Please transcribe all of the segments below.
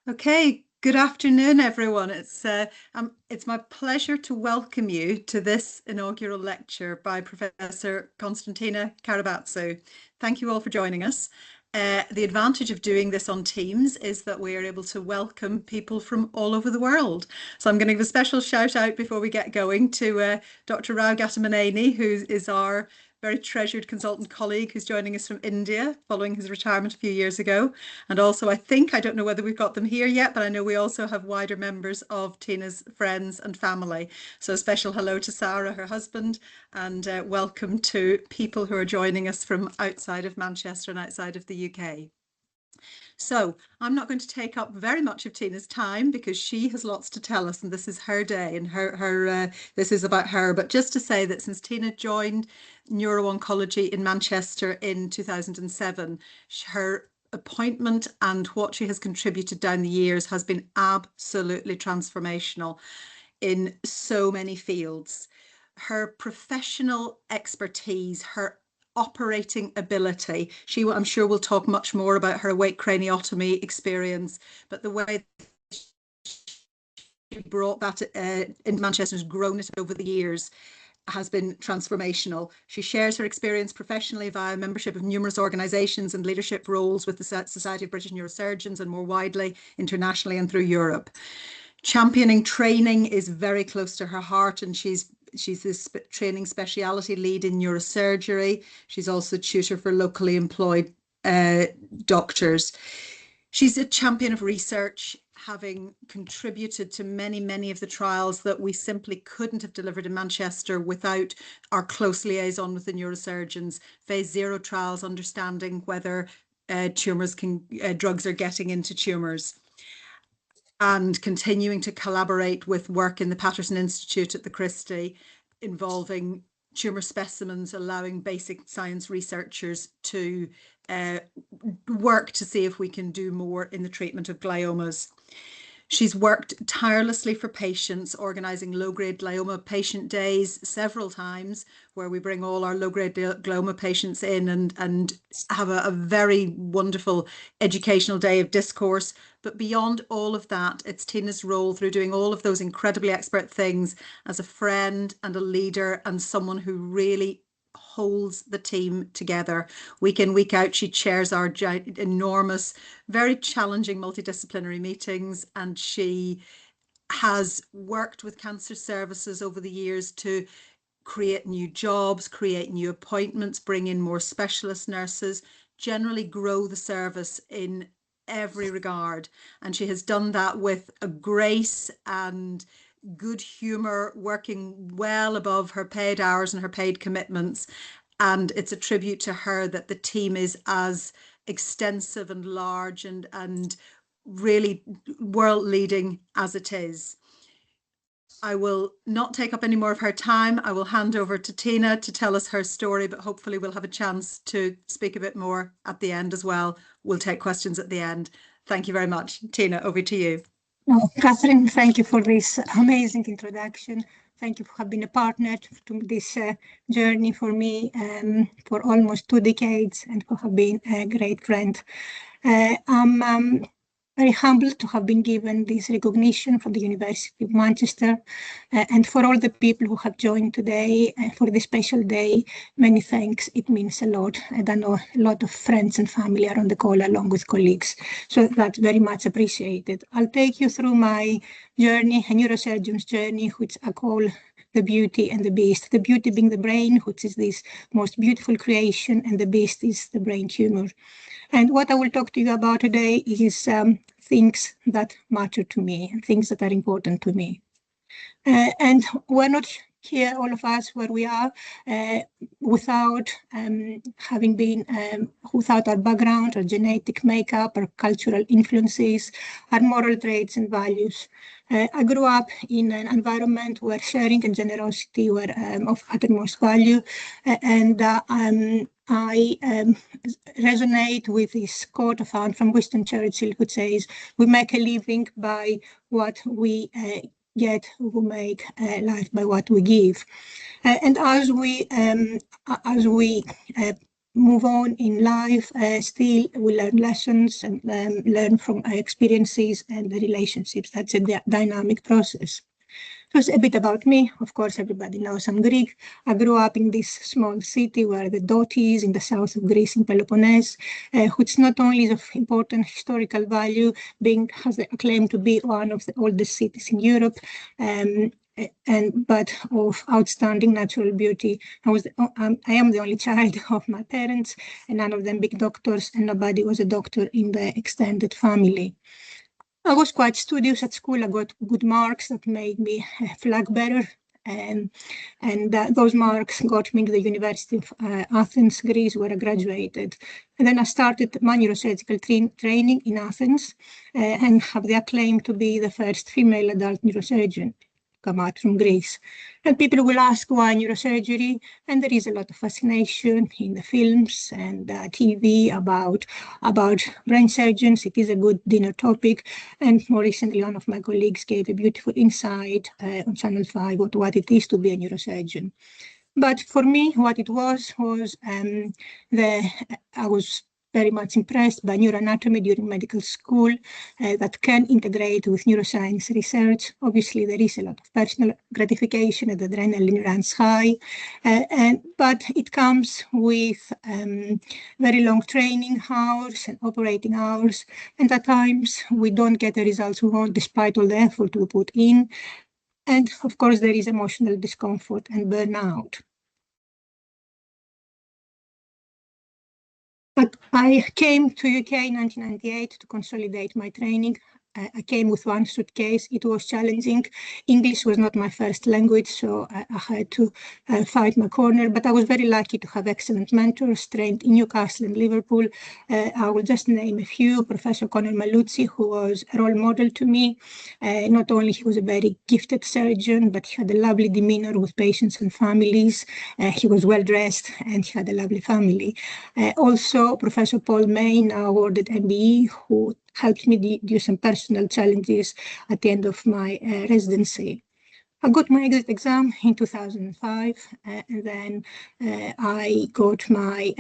Okay, good afternoon, everyone. It's my pleasure to welcome you to this inaugural lecture by Professor Konstantina Karabatsou. Thank you all for joining us. The advantage of doing this on Teams is that we are able to welcome people from all over the world. So I'm going to give a special shout out before we get going to Dr. Rao Gatamaneni, who is our very treasured consultant colleague who's joining us from India following his retirement a few years ago. And also, I don't know whether we've got them here yet, but I know we also have wider members of Tina's friends and family. So a special hello to Sarah, her husband, and welcome to people who are joining us from outside of Manchester and outside of the UK. So I'm not going to take up very much of Tina's time because she has lots to tell us, and this is her day, and this is about her. But just to say that since Tina joined neuro-oncology in Manchester in 2007, her appointment and what she has contributed down the years has been absolutely transformational in so many fields. Her professional expertise, her operating ability. I'm sure we'll talk much more about her awake craniotomy experience, but the way she brought that into Manchester, has grown it over the years, has been transformational. She shares her experience professionally via membership of numerous organisations and leadership roles with the Society of British Neurosurgeons and more widely internationally and through Europe. Championing training is very close to her heart, and she's this training speciality lead in neurosurgery. She's also tutor for locally employed doctors. She's a champion of research, having contributed to many of the trials that we simply couldn't have delivered in Manchester without our close liaison with the neurosurgeons. Phase 0 trials, understanding whether drugs are getting into tumours, and continuing to collaborate with work in the Patterson Institute at the Christie involving tumour specimens, allowing basic science researchers to work to see if we can do more in the treatment of gliomas. She's worked tirelessly for patients, organising low-grade glioma patient days several times, where we bring all our low-grade glioma patients in and have a very wonderful educational day of discourse. But beyond all of that, it's Tina's role through doing all of those incredibly expert things as a friend and a leader and someone who really holds the team together. Week in, week out, she chairs our enormous, very challenging multidisciplinary meetings, and she has worked with cancer services over the years to create new jobs, create new appointments, bring in more specialist nurses, generally grow the service in every regard. And she has done that with a grace and good humour, working well above her paid hours and her paid commitments. And it's a tribute to her that the team is as extensive and large and really world leading as it is. I will not take up any more of her time. I will hand over to Tina to tell us her story, but hopefully we'll have a chance to speak a bit more at the end as well. We'll take questions at the end. Thank you very much. Tina, over to you. Oh, Catherine, thank you for this amazing introduction. Thank you for having been a partner to this journey for me for almost 2 decades, and for having been a great friend. I'm very humbled to have been given this recognition from the University of Manchester, and for all the people who have joined today for this special day, many thanks. It means a lot, and I know a lot of friends and family are on the call along with colleagues, so that's very much appreciated. I'll take you through my journey, a neurosurgeon's journey, which I call the beauty and the beast. The beauty being the brain, which is this most beautiful creation, and the beast is the brain tumor. And what I will talk to you about today is things that matter to me, things that are important to me. And we're not here, all of us, where we are, without having been, without our background, our genetic makeup, our cultural influences, our moral traits and values. I grew up in an environment where sharing and generosity were of uttermost value, and I resonate with this quote I found from Winston Churchill, which says, "We make a living by what we get, we make life by what we give." And as we move on in life, still we learn lessons and learn from our experiences and the relationships. That's a dynamic process. So it's a bit about me. Of course, everybody knows I'm Greek. I grew up in this small city where the Dot is in the south of Greece, in Peloponnese, which not only is of important historical value, has the claim to be one of the oldest cities in Europe, but of outstanding natural beauty. I am the only child of my parents, and none of them big doctors, and nobody was a doctor in the extended family. I was quite studious at school. I got good marks that made me a flag bearer, and those marks got me into the University of Athens, Greece, where I graduated. And then I started my neurosurgical training in Athens and have the acclaim to be the first female adult neurosurgeon come out from Greece. And people will ask why neurosurgery, and there is a lot of fascination in the films and TV about brain surgeons. It is a good dinner topic, and more recently one of my colleagues gave a beautiful insight on Channel 5 on what it is to be a neurosurgeon. But for me, what it was I was very much impressed by neuroanatomy during medical school that can integrate with neuroscience research. Obviously, there is a lot of personal gratification and adrenaline runs high, but it comes with very long training hours and operating hours, and at times we don't get the results we want despite all the effort we put in. And of course, there is emotional discomfort and burnout. But I came to UK in 1998 to consolidate my training. I came with one suitcase. It was challenging. English was not my first language, so I had to fight my corner. But I was very lucky to have excellent mentors trained in Newcastle and Liverpool. I will just name a few. Professor Conor Malucci, who was a role model to me. Not only he was a very gifted surgeon, but he had a lovely demeanor with patients and families. He was well dressed and he had a lovely family. Also, Professor Paul May, now awarded MBE, who helped me do some personal challenges at the end of my residency. I got my exit exam in 2005, and then I got my,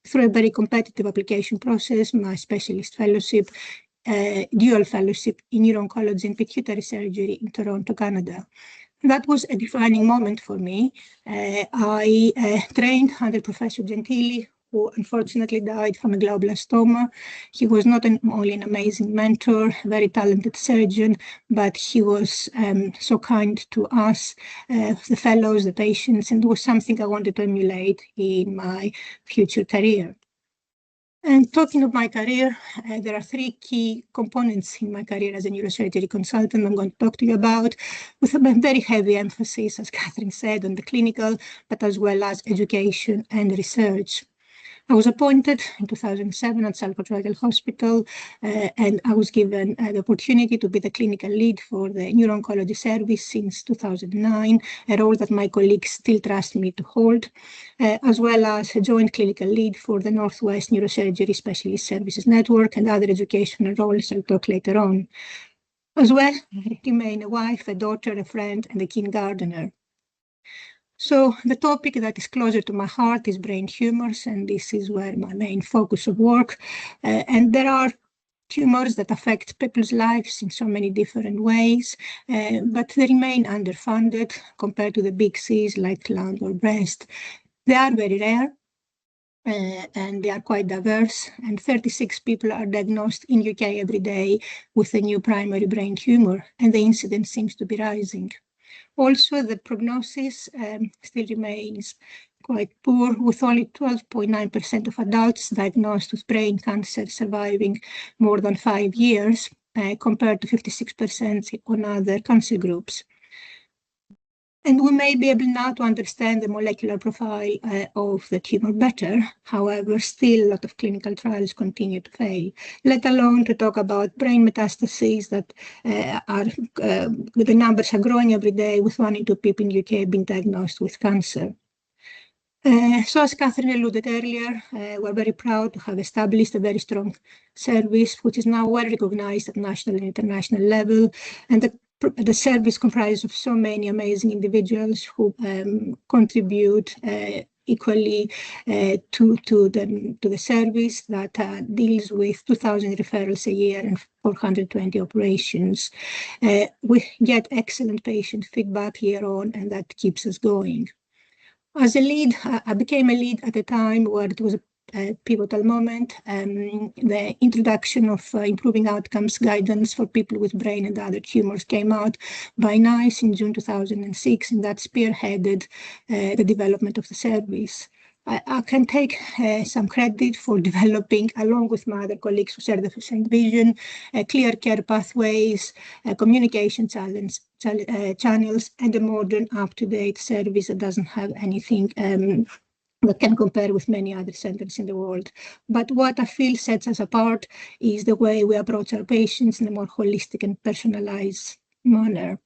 through a very competitive application process, my specialist fellowship, dual fellowship in neuro-oncology and pituitary surgery in Toronto, Canada. That was a defining moment for me. I trained under Professor Gentili, who unfortunately died from a glioblastoma. He was not only an amazing mentor, very talented surgeon, but he was so kind to us, the fellows, the patients, and it was something I wanted to emulate in my future career. And talking of my career, there are three key components in my career as a neurosurgery consultant I'm going to talk to you about, with a very heavy emphasis, as Catherine said, on the clinical, but as well as education and research. I was appointed in 2007 at Salford Royal Hospital, and I was given the opportunity to be the clinical lead for the neuro-oncology service since 2009, a role that my colleagues still trust me to hold, as well as a joint clinical lead for the Northwest Neurosurgery Specialist Services Network and other educational roles I'll talk later on. As well, I remain a wife, a daughter, a friend, and a kindergartner. So the topic that is closer to my heart is brain tumors, and this is where my main focus of work. And there are tumors that affect people's lives in so many different ways, but they remain underfunded compared to the big Cs like lung or breast. They are very rare, and they are quite diverse, and 36 people are diagnosed in UK every day with a new primary brain tumor, and the incidence seems to be rising. Also, the prognosis still remains quite poor, with only 12.9% of adults diagnosed with brain cancer surviving more than 5 years, compared to 56% on other cancer groups. And we may be able now to understand the molecular profile of the tumor better. However, still a lot of clinical trials continue to fail, let alone to talk about brain metastases that the numbers are growing every day, with 1 in 2 people in UK being diagnosed with cancer. So as Catherine alluded earlier, we're very proud to have established a very strong service, which is now well recognized at national and international level. And the service comprises of so many amazing individuals who contribute equally to the service that deals with 2,000 referrals a year and 420 operations. We get excellent patient feedback year on, and that keeps us going. As a lead, I became a lead at a time where it was a pivotal moment. The introduction of improving outcomes guidance for people with brain and other tumors came out by NICE in June 2006, and that spearheaded the development of the service. I can take some credit for developing, along with my other colleagues who share the same vision, clear care pathways, communication channels, and a modern, up-to-date service that doesn't have anything that can compare with many other centers in the world. But what I feel sets us apart is the way we approach our patients in a more holistic and personalized manner.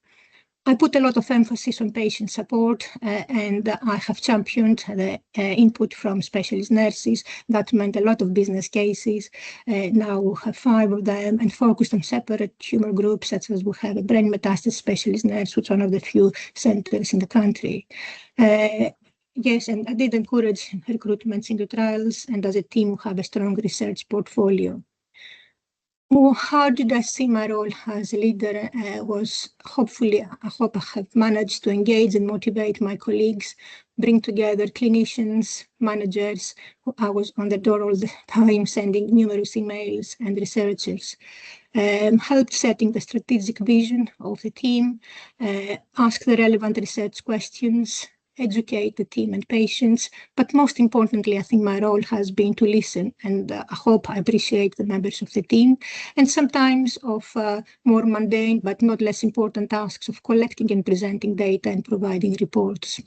I put a lot of emphasis on patient support, and I have championed the input from specialist nurses. That meant a lot of business cases. Now we have 5 of them, and focused on separate tumor groups, such as we have a brain metastasis specialist nurse, which is one of the few centers in the country. Yes, and I did encourage recruitments into trials, and as a team, we have a strong research portfolio. Well, how did I see my role as a leader? Was hopefully, I hope I have managed to engage and motivate my colleagues, bring together clinicians, managers. I was on the door all the time, sending numerous emails, and researchers. Helped setting the strategic vision of the team, ask the relevant research questions, educate the team and patients, but most importantly, I think my role has been to listen, and I hope I appreciate the members of the team, and sometimes of more mundane but not less important tasks of collecting and presenting data and providing reports.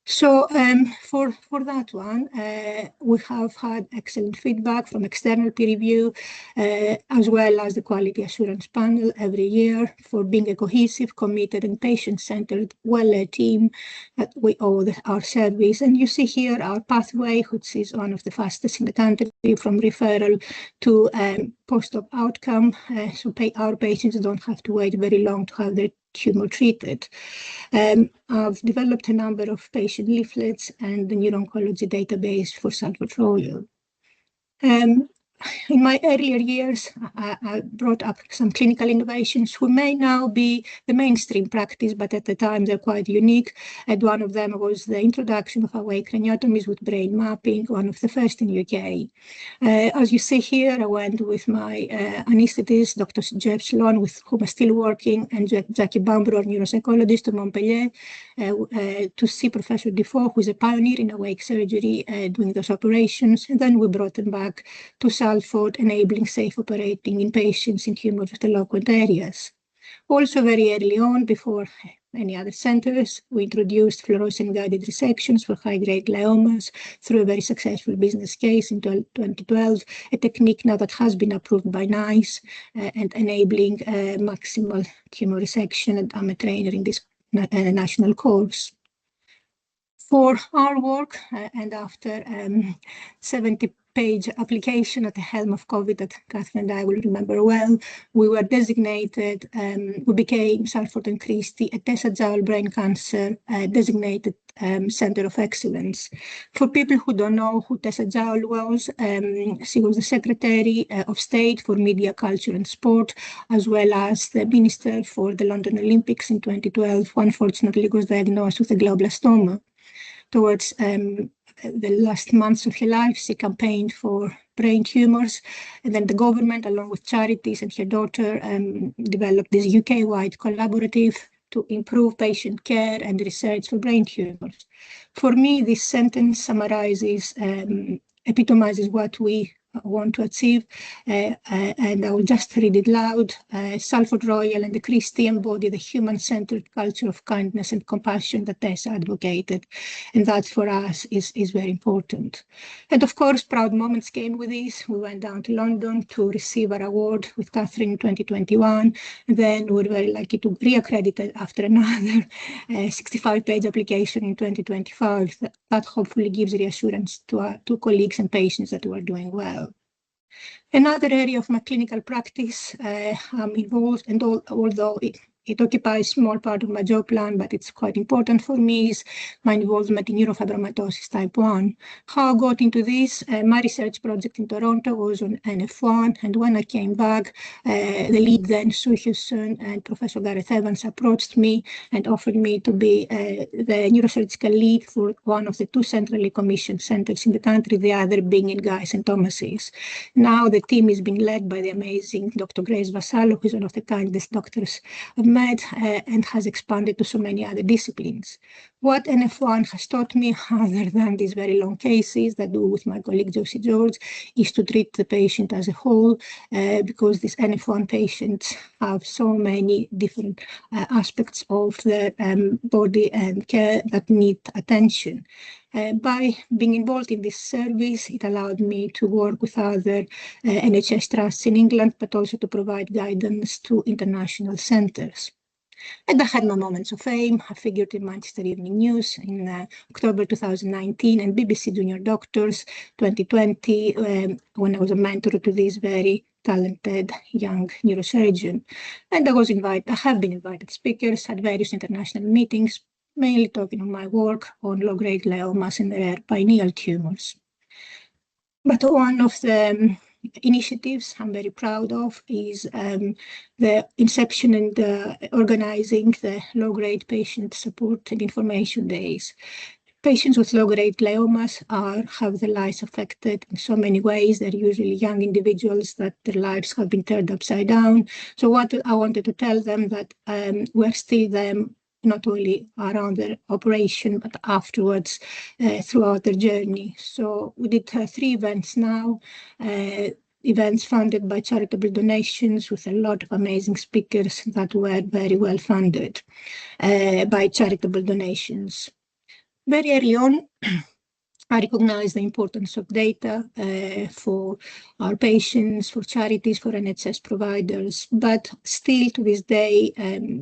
So for that one, we have had excellent feedback from external peer review, as well as the quality assurance panel every year for being a cohesive, committed, and patient-centered, well-led team that we owe our service. And you see here our pathway, which is one of the fastest in the country, from referral to post-op outcome. So our patients don't have to wait very long to have their tumor treated. I've developed a number of patient leaflets and the neuro-oncology database for Salford Royal. In my earlier years, I brought up some clinical innovations who may now be the mainstream practice, but at the time they're quite unique. And one of them was the introduction of awake craniotomies with brain mapping, one of the first in UK. As you see here, I went with my anaesthetist, Dr. Jeff Sloan, with whom I'm still working, and Jackie Bambro, our neuropsychologist to Montpellier, to see Professor Defoe, who is a pioneer in awake surgery, doing those operations. And then we brought them back to Salford, enabling safe operating in patients in tumor-eloquent areas. Also, very early on, before any other centers, we introduced fluorescent-guided resections for high-grade gliomas through a very successful business case in 2012, a technique now that has been approved by NICE and enabling maximal tumor resection, and I'm a trainer in this national course. For our work, and after 70-page application at the helm of COVID that Catherine and I will remember well, we were designated, we became Salford and Christie a Tessa Jowell Brain Cancer designated Center of Excellence. For people who don't know who Tessa Jowell was, she was the Secretary of State for Media, Culture and Sport, as well as the Minister for the London Olympics in 2012, who unfortunately was diagnosed with a glioblastoma. Towards the last months of her life, she campaigned for brain tumors, and then the government, along with charities and her daughter, developed this UK-wide collaborative to improve patient care and research for brain tumors. For me, this sentence summarizes, epitomizes what we want to achieve, and I will just read it loud. Salford Royal and the Christie embody the human-centered culture of kindness and compassion that Tessa advocated, and that for us is very important. And of course, proud moments came with this. We went down to London to receive our award with Catherine in 2021, and then we were very lucky to re-accredit it after another 65-page application in 2025. That hopefully gives reassurance to our colleagues and patients that we are doing well. Another area of my clinical practice I'm involved, and although it occupies a small part of my job plan, but it's quite important for me, is my involvement in neurofibromatosis type 1. How I got into this, my research project in Toronto was on NF1, and when I came back, the lead then, Sue Hewson and Professor Gareth Evans approached me and offered me to be the neurosurgical lead for one of the two centrally commissioned centers in the country, the other being in Guy St. Thomas's. Now the team is being led by the amazing Dr. Grace Vassallo, who is one of the kindest doctors I've met, and has expanded to so many other disciplines. What NF1 has taught me, other than these very long cases that I do with my colleague Josie George, is to treat the patient as a whole, because these NF1 patients have so many different aspects of their body and care that need attention. By being involved in this service, it allowed me to work with other NHS trusts in England, but also to provide guidance to international centres. And I had my moments of fame. I figured in Manchester Evening News in October 2019 and BBC Junior Doctors 2020 when I was a mentor to this very talented young neurosurgeon. And I have been invited speakers at various international meetings, mainly talking on my work on low-grade gliomas and rare pineal tumors. But one of the initiatives I'm very proud of is the inception and organizing the low-grade patient support and information days. Patients with low-grade gliomas have their lives affected in so many ways. They're usually young individuals that their lives have been turned upside down. So what I wanted to tell them that we're still them, not only around their operation, but afterwards throughout their journey. So we did 3 events now, events funded by charitable donations with a lot of amazing speakers that were very well funded by charitable donations. Very early on, I recognize the importance of data for our patients, for charities, for NHS providers, but still to this day,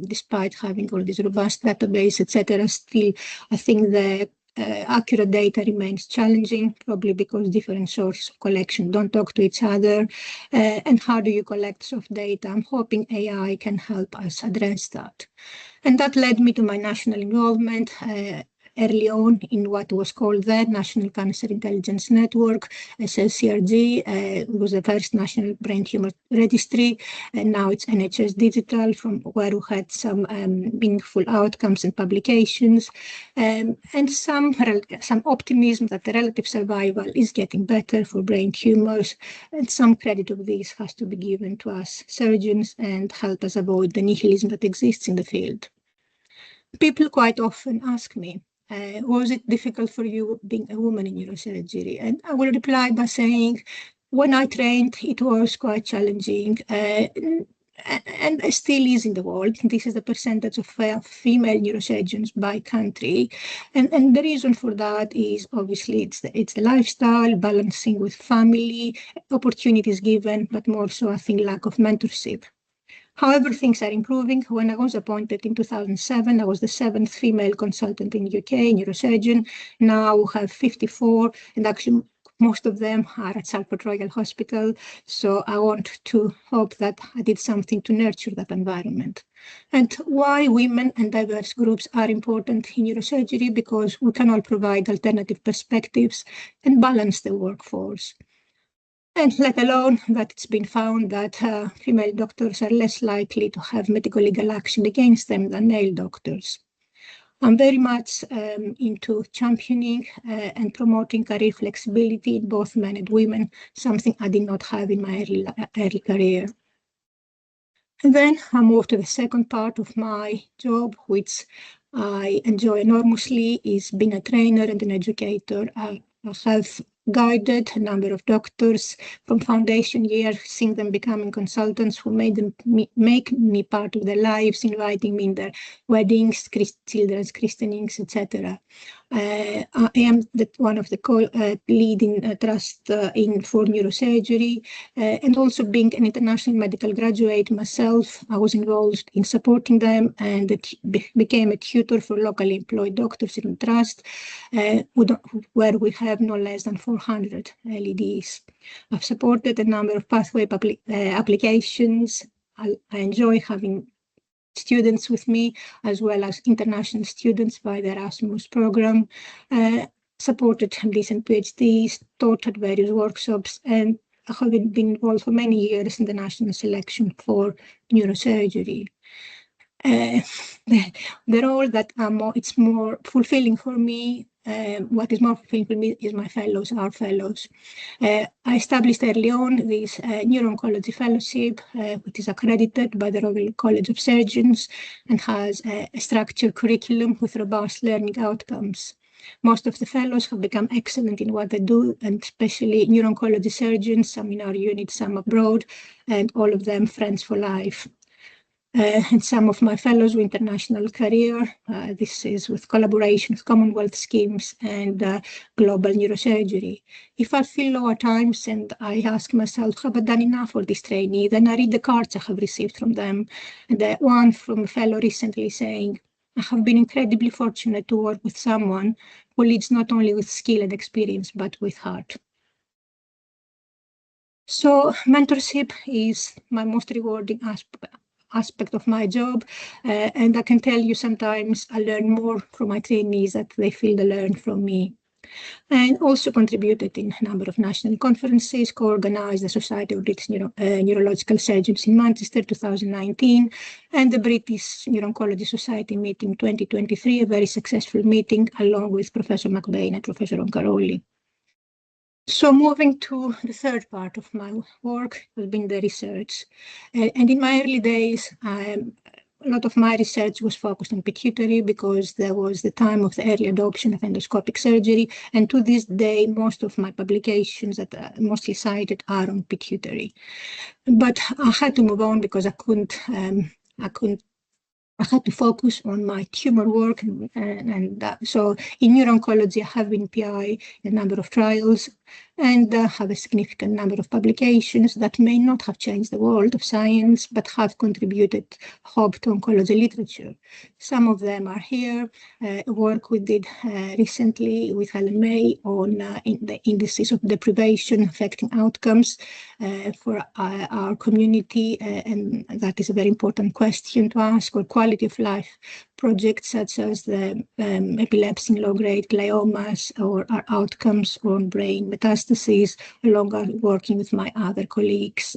despite having all this robust database, etc., still I think the accurate data remains challenging, probably because different sources of collection don't talk to each other. And how do you collect soft data? I'm hoping AI can help us address that. And that led me to my national involvement early on in what was called the National Cancer Intelligence Network, SLCRG. It was the first national brain tumor registry, and now it's NHS Digital, from where we had some meaningful outcomes and publications, and some optimism that the relative survival is getting better for brain tumors, and some credit of this has to be given to us surgeons and help us avoid the nihilism that exists in the field. People quite often ask me, was it difficult for you being a woman in neurosurgery? And I will reply by saying, when I trained, it was quite challenging, and it still is in the world. This is the percentage of female neurosurgeons by country. And the reason for that is obviously it's the lifestyle, balancing with family, opportunities given, but more so I think lack of mentorship. However, things are improving. When I was appointed in 2007, I was the 7th female consultant in the UK, neurosurgeon. Now we have 54, and actually most of them are at Salford Royal Hospital. So I want to hope that I did something to nurture that environment. And why women and diverse groups are important in neurosurgery? Because we can all provide alternative perspectives and balance the workforce. And let alone that it's been found that female doctors are less likely to have medical legal action against them than male doctors. I'm very much into championing and promoting career flexibility in both men and women, something I did not have in my early career. And then I moved to the second part of my job, which I enjoy enormously, is being a trainer and an educator. I have guided a number of doctors from foundation year, seeing them becoming consultants who make me part of their lives, inviting me in their weddings, children's christenings, etc. I am one of the leading trust for neurosurgery, and also being an international medical graduate myself, I was involved in supporting them and became a tutor for locally employed doctors in the trust, where we have no less than 400 LEDs. I've supported a number of pathway applications. I enjoy having students with me, as well as international students by the Erasmus program, supported recent PhDs, taught at various workshops, and have been involved for many years in the national selection for neurosurgery. The role that it's more fulfilling for me, what is more fulfilling for me is my fellows, our fellows. I established early on this neuro-oncology fellowship, which is accredited by the Royal College of Surgeons and has a structured curriculum with robust learning outcomes. Most of the fellows have become excellent in what they do, and especially neuro-oncology surgeons, some in our unit, some abroad, and all of them friends for life. And some of my fellows with international career. This is with collaboration with Commonwealth schemes and global neurosurgery. If I feel low at times and I ask myself, have I done enough for this trainee? Then I read the cards I have received from them. And one from a fellow recently saying, I have been incredibly fortunate to work with someone who leads not only with skill and experience, but with heart. So mentorship is my most rewarding aspect of my job, and I can tell you sometimes I learn more from my trainees than they feel they learn from me. And also contributed in a number of national conferences, co-organized the Society of British Neurological Surgeons in Manchester 2019, and the British Neuro-Oncology Society meeting 2023, a very successful meeting along with Professor McBain and Professor Roncaroli. So moving to the third part of my work has been the research. And in my early days, a lot of my research was focused on pituitary because there was the time of the early adoption of endoscopic surgery. And to this day, most of my publications that are mostly cited are on pituitary. But I had to move on because I had to focus on my tumor work, so in neuro-oncology, I have been PI in a number of trials and have a significant number of publications that may not have changed the world of science, but have contributed hope to oncology literature. Some of them are here. Work we did recently with Helen May on the indices of deprivation affecting outcomes for our community, and that is a very important question to ask, or quality of life projects such as the epilepsy in low-grade gliomas or our outcomes on brain metastases, along with working with my other colleagues,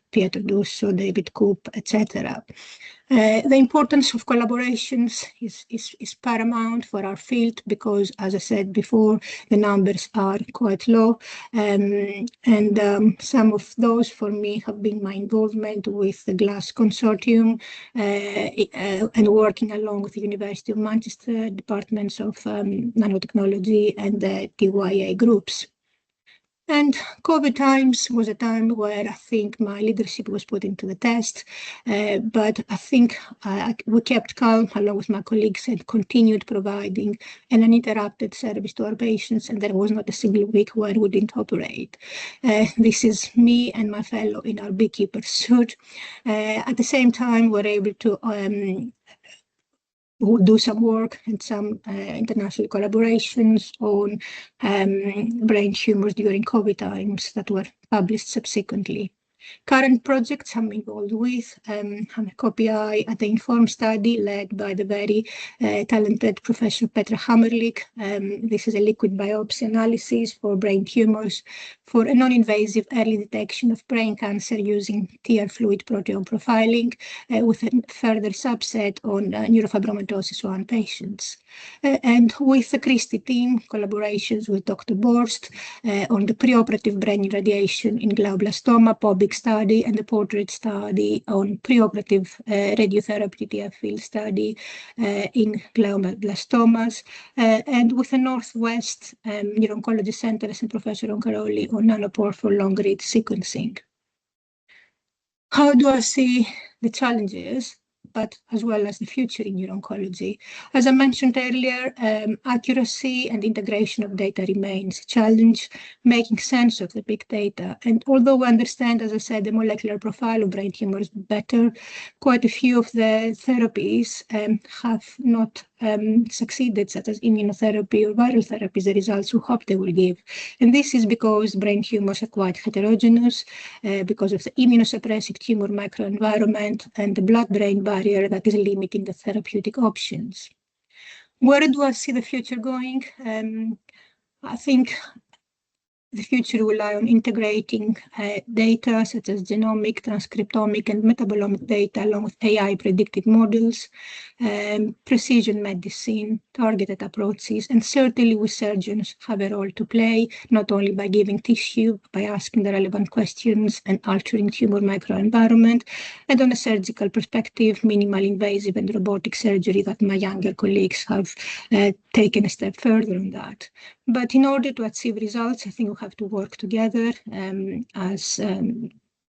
Pietro Dusso, David Coop, etc. The importance of collaborations is paramount for our field because, as I said before, the numbers are quite low. Some of those for me have been my involvement with the GLASS Consortium and working along with the University of Manchester, departments of nanotechnology and the TYA groups. And COVID times was a time where I think my leadership was put into the test, but I think we kept calm along with my colleagues and continued providing an uninterrupted service to our patients, and there was not a single week where we didn't operate. This is me and my fellow in our beekeeper suit. At the same time, we're able to do some work and some international collaborations on brain tumors during COVID times that were published subsequently. Current projects I'm involved with, I'm a co-PI at the INFORM study led by the very talented Professor Petra Hammerlich. This is a liquid biopsy analysis for brain tumors for a non-invasive early detection of brain cancer using tear fluid proteome profiling with a further subset on neurofibromatosis 1 patients. And with the Christie team, collaborations with Dr. Borst on the preoperative brain irradiation in glioblastoma, POBIC study, and the portrait study on preoperative radiotherapy TF field study in glioblastomas, and with the Northwest Neuro-Oncology Centers and Professor Roncaroli on nanopore for long-read sequencing. How do I see the challenges, but as well as the future in neuro-oncology? As I mentioned earlier, accuracy and integration of data remains a challenge, making sense of the big data. And although we understand, as I said, the molecular profile of brain tumors better, quite a few of the therapies have not succeeded, such as immunotherapy or viral therapy, the results we hope they will give. And this is because brain tumors are quite heterogeneous, because of the immunosuppressive tumor microenvironment and the blood-brain barrier barrier that is limiting the therapeutic options. Where do I see the future going? I think the future will rely on integrating data such as genomic, transcriptomic, and metabolomic data along with AI predictive models, precision medicine, targeted approaches, and certainly we surgeons have a role to play, not only by giving tissue, but by asking the relevant questions and altering tumor microenvironment, and on a surgical perspective, minimal invasive and robotic surgery that my younger colleagues have taken a step further on that. But in order to achieve results, I think we have to work together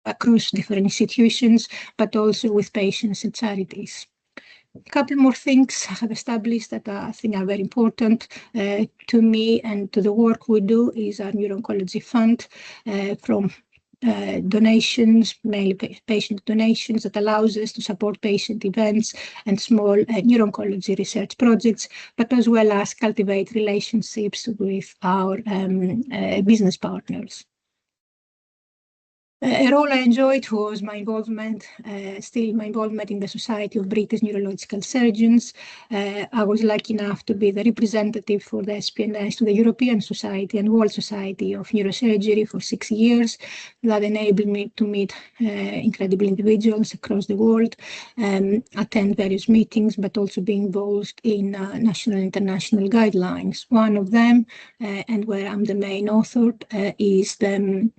across different institutions, but also with patients and charities. A couple more things I have established that I think are very important to me and to the work we do is our Neuro-Oncology Fund from donations, mainly patient donations, that allows us to support patient events and small neuro-oncology research projects, but as well as cultivate relationships with our business partners. A role I enjoyed was my involvement, still my involvement in the Society of British Neurological Surgeons. I was lucky enough to be the representative for the SPNS to the European Society and World Society of Neurosurgery for 6 years. That enabled me to meet incredible individuals across the world, attend various meetings, but also be involved in national and international guidelines. One of them, and where I'm the main author, is the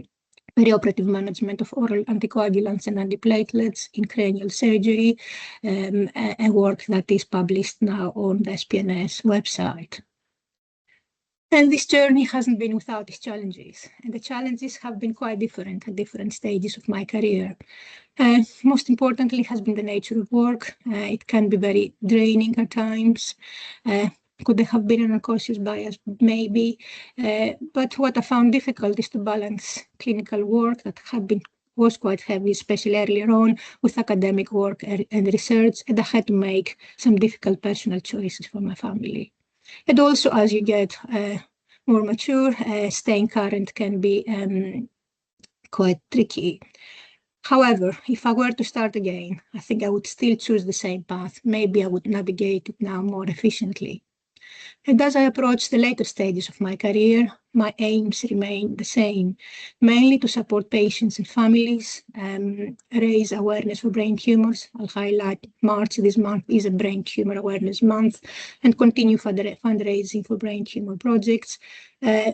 perioperative management of oral anticoagulants and antiplatelets in cranial surgery, a work that is published now on the SPNS website. And this journey hasn't been without its challenges, and the challenges have been quite different at different stages of my career. Most importantly has been the nature of work. It can be very draining at times. Could there have been an unconscious bias? Maybe. But what I found difficult is to balance clinical work that was quite heavy, especially earlier on, with academic work and research, and I had to make some difficult personal choices for my family. And also, as you get more mature, staying current can be quite tricky. However, if I were to start again, I think I would still choose the same path. Maybe I would navigate it now more efficiently. And as I approach the later stages of my career, my aims remain the same, mainly to support patients and families, raise awareness for brain tumors. I'll highlight March this month is a Brain Tumor Awareness Month, and continue fundraising for brain tumor projects,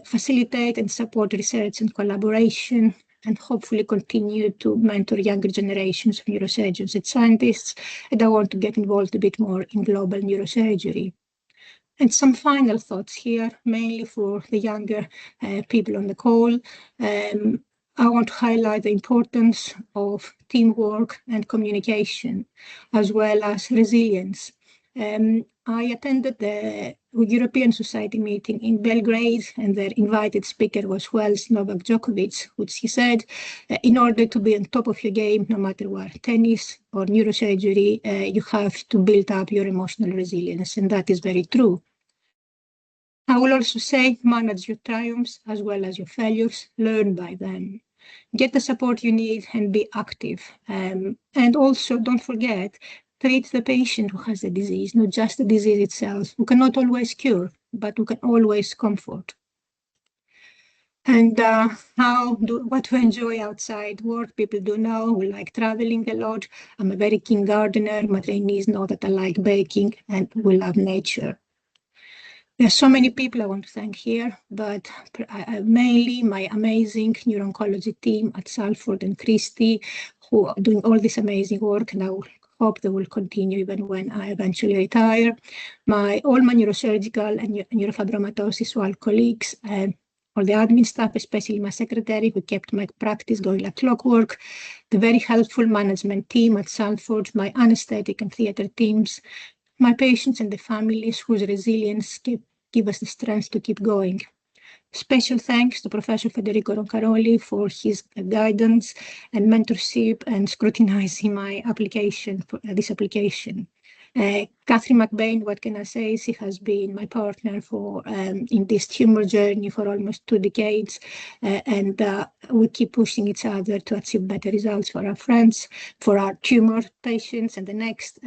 facilitate and support research and collaboration, and hopefully continue to mentor younger generations of neurosurgeons and scientists. And I want to get involved a bit more in global neurosurgery. And some final thoughts here, mainly for the younger people on the call. I want to highlight the importance of teamwork and communication, as well as resilience. I attended the European Society meeting in Belgrade, and their invited speaker was Welsh Novak Djokovic, which he said, in order to be on top of your game, no matter what, tennis or neurosurgery, you have to build up your emotional resilience, and that is very true. I will also say, manage your triumphs as well as your failures, learn by them. Get the support you need and be active. And also, don't forget, treat the patient who has the disease, not just the disease itself. We cannot always cure, but we can always comfort. And what we enjoy outside work, people do know, we like traveling a lot. I'm a very keen gardener. My trainees know that I like baking, and we love nature. There are so many people I want to thank here, but mainly my amazing neuro-oncology team at Salford and Christie, who are doing all this amazing work, and I hope they will continue even when I eventually retire. All my neurosurgical and neurofibromatosis colleagues, all the admin staff, especially my secretary, who kept my practice going like clockwork, the very helpful management team at Salford, my anesthetic and theatre teams, my patients and the families whose resilience give us the strength to keep going. Special thanks to Professor Federico Roncaroli for his guidance and mentorship and scrutinizing my application, this application. Catherine McBain, what can I say? She has been my partner for in this tumor journey for almost 2 decades, and we keep pushing each other to achieve better results for our friends, for our tumor patients. And the next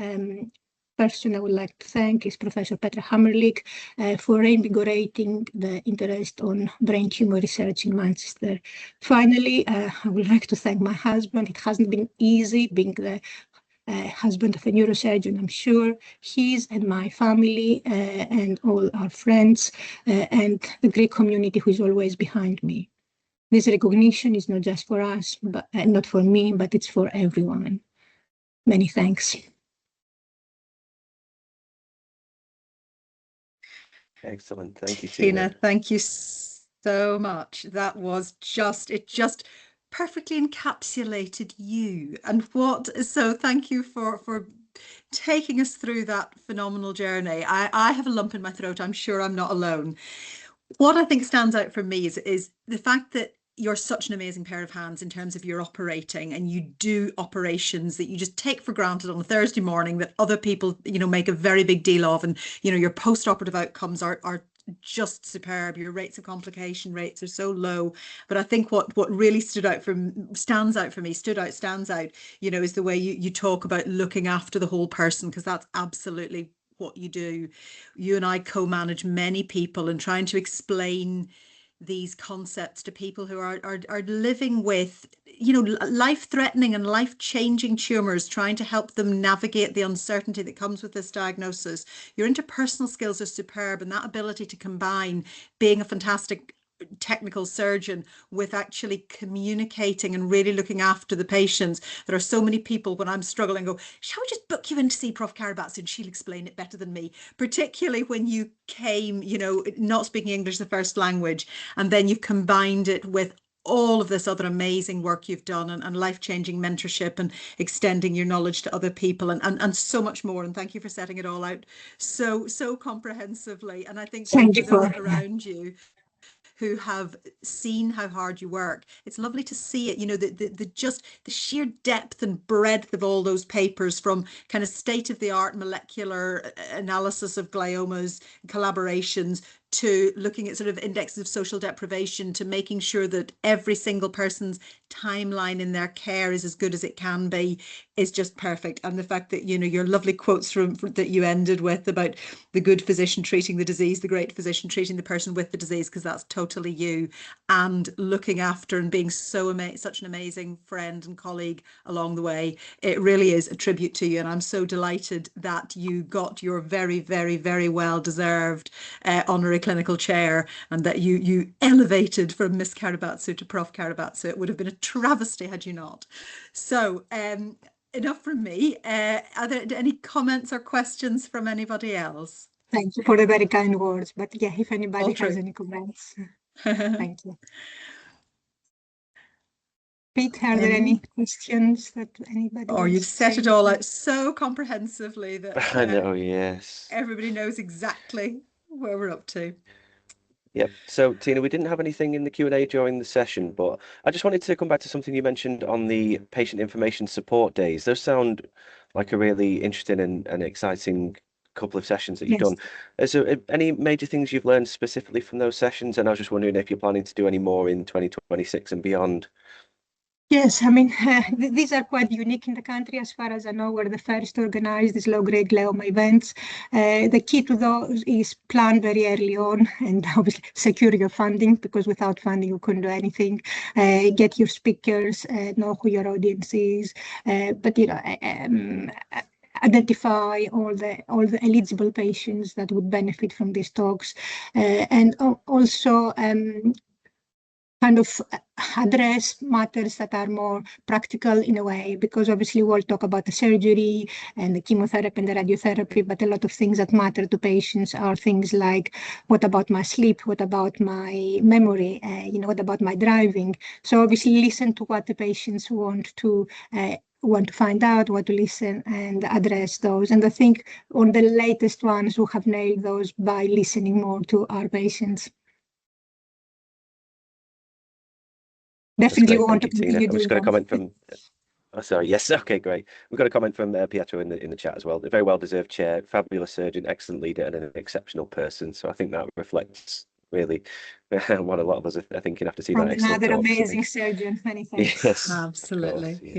person I would like to thank is Professor Petra Hammerlich for reinvigorating the interest on brain tumor research in Manchester. Finally, I would like to thank my husband. It hasn't been easy being the husband of a neurosurgeon, I'm sure. His and my family and all our friends and the Greek community who is always behind me. This recognition is not just for us, but not for me, but it's for everyone. Many thanks. Excellent. Thank you, Tina. Thank you so much. That was it just perfectly encapsulated you and so thank you for taking us through that phenomenal journey. I have a lump in my throat. I'm sure I'm not alone. What I think stands out for me is the fact that you're such an amazing pair of hands in terms of your operating, and you do operations that you just take for granted on a Thursday morning that other people, make a very big deal of. And, your post-operative outcomes are just superb. Your rates of complication rates are so low. But I think what really stands out, is the way you talk about looking after the whole person, because that's absolutely what you do. You and I co-manage many people and trying to explain these concepts to people who are living with, life-threatening and life-changing tumors, trying to help them navigate the uncertainty that comes with this diagnosis. Your interpersonal skills are superb, and that ability to combine being a fantastic technical surgeon with actually communicating and really looking after the patients. There are so many people when I'm struggling go, shall we just book you in to see Prof Karabatsou and she'll explain it better than me, particularly when you came, not speaking English the first language, and then you combined it with all of this other amazing work you've done and life-changing mentorship and extending your knowledge to other people and so much more. And thank you for setting it all out so comprehensively. And I think for those around you who have seen how hard you work, it's lovely to see it, the sheer depth and breadth of all those papers, from kind of state-of-the-art molecular analysis of gliomas, collaborations, to looking at sort of indexes of social deprivation, to making sure that every single person's timeline in their care is as good as it can be, is just perfect. And the fact that, your lovely quotes that you ended with about the good physician treating the disease, the great physician treating the person with the disease, because that's totally you, and looking after and being such an amazing friend and colleague along the way. It really is a tribute to you. And I'm so delighted that you got your very, very, very well deserved honorary clinical chair, and that you elevated from Miss Karabatsou to Prof Karabatsou. It would have been a travesty had you not. So enough from me. Are there any comments or questions from anybody else? Thank you for the very kind words. But yeah, if anybody has any comments, thank you. Pete, are there any questions that anybody? Or you've set it all out so comprehensively that I know, yes. Everybody knows exactly where we're up to. Yep. So, Tina, we didn't have anything in the Q&A during the session, but I just wanted to come back to something you mentioned on the patient information support days. Those sound like a really interesting and exciting couple of sessions that you've done. Is there any major things you've learned specifically from those sessions? And I was just wondering if you're planning to do any more in 2026 and beyond. Yes, I mean, these are quite unique in the country. As far as I know, we're the first to organize these low-grade glioma events. The key to those is plan very early on and obviously secure your funding, because without funding, you couldn't do anything. Get your speakers, know who your audience is, but, identify all the eligible patients that would benefit from these talks, and also kind of address matters that are more practical in a way, because obviously we'll talk about the surgery and the chemotherapy and the radiotherapy, but a lot of things that matter to patients are things like, what about my sleep? What about my memory? What about my driving? So obviously listen to what the patients want to find out, what to listen, and address those. And I think on the latest ones, we have nailed those by listening more to our patients. Definitely want to continue. I'm just going to comment from. Oh, sorry. Yes. Okay. Great. We've got a comment from Pietro in the chat as well. A very well deserved chair, fabulous surgeon, excellent leader, and an exceptional person. So I think that reflects really what a lot of us are thinking after seeing From that excellent another talk. So amazing surgeon. Many thanks. yes, Absolutely. of course, yeah.